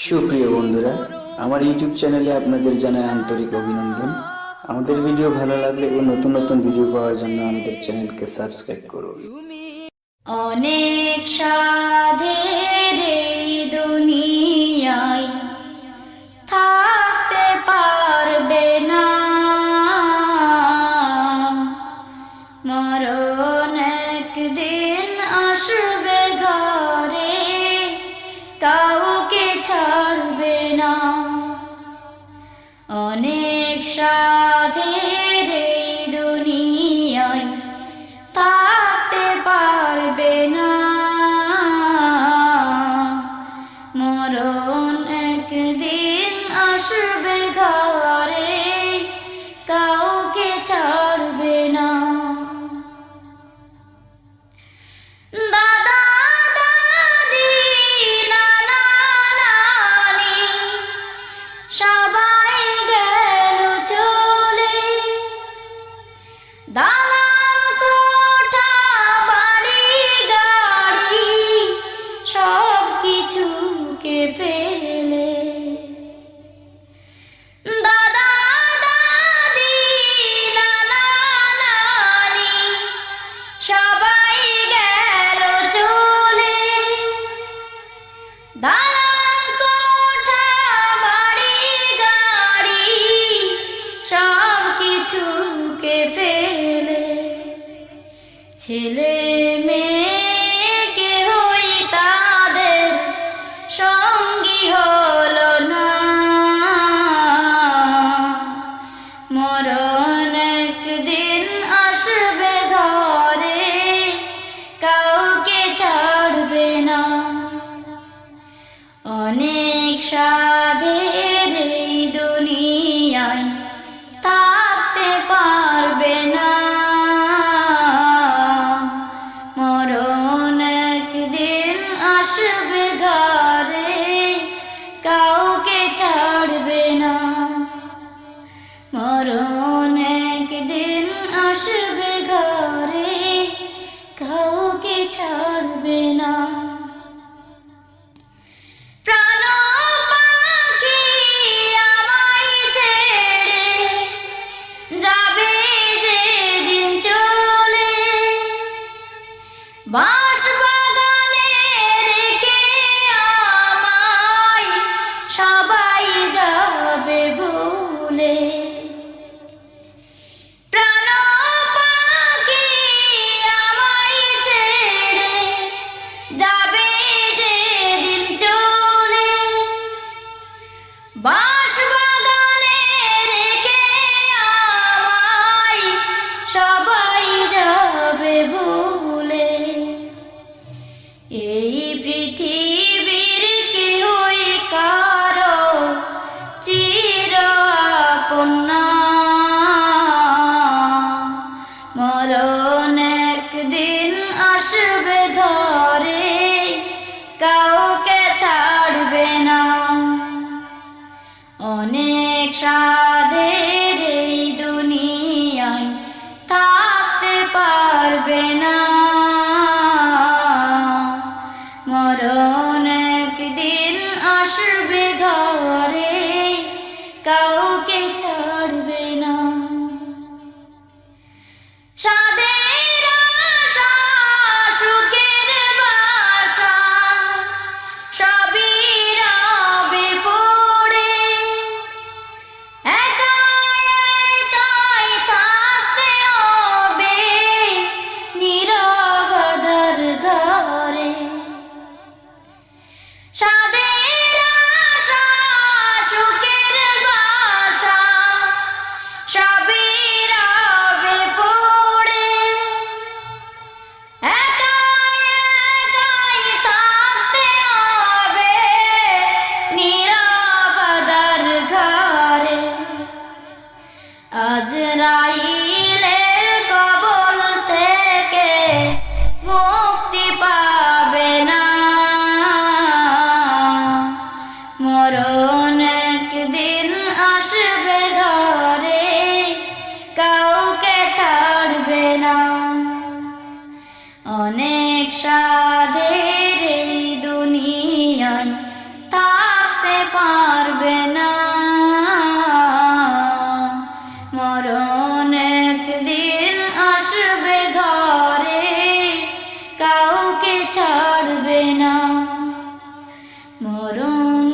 সুপ্রিয় বন্ধুরা, আমার ইউটিউব চ্যানেলে আপনাদের জানাই আন্তরিক অভিনন্দন। আমাদের ভিডিও ভালো লাগলে ও নতুন নতুন ভিডিও পাওয়ার জন্য আমাদের চ্যানেলকে সাবস্ক্রাইব করুন। অনেক সাধের এই দুনিয়ায় থাকতে পারবে না, মরণ একদিন আসবে ঘরে, কাউকে ছাড়বে না। অনেক সাধের এই দুনিয়ায় থাকতে পারবে না, মরণ একদিন আসবে ঘরে, কাউকে ছাড়বে না। দাদা দাদি নানা নানি সবাই গেল চলে, দালান কোঠা বাড়ি গাড়ি সব কিছুকে ফেলে। দাদা দাদি নানা নানি সবাই গেল চলে, দালান কোঠা বাড়ি গাড়ি সব কিছুকে ফেলে। ছেলে মেয়ে কেহই তাদের সঙ্গী হলো না, মরণ একদিন আসবে ঘরে, কাউকে ছাড়বে না। অনেক সাধের এই দুনিয়ায় থাকতে পারবে না, মরণ একদিন আসবে ঘরে, কাউকে ছাড়বে না। মরণ একদিন আসবে ঘরে, কাউকে ছাড়বে না। প্রাণ পাখি আমায় ছেড়ে যাবে যেদিন চলে, বাঁশবাগানে রেখে আমায় সবাই যাবে ভুলে। প্রাণ পাখি আমায় ছেড়ে যাবে যেদিন চলে, বাঁশবাগানে রেখে আমায় সবাই যাবে ভুলে। এই পৃথিবীর কেহই কারো চির আপন না, মরণ একদিন আসবে ঘরে, কাউকে ছাড়বে না। অনেক সাধের এই দুনিয়ায় থাকতে পারবে না, মরণ একদিন আসবে ঘরে, কাউকে ছাড়বে না। সাধের আশা সুখের বাসা সবই রবে পড়ে, একা একাই থাকতে হবে নীরবতার ঘরে। সাধের আশা সুখের বাসা সবই রবে পড়ে, একা একাই থাকতে হবে নীরবতার ঘরে। আজরাইলের কবল থেকে মুক্তি পাবে না, মরণ একদিন আসবে ঘরে, কাউকে ছাড়বে না। অনেক সাধের এই দুনিয়ায় থাকতে নুন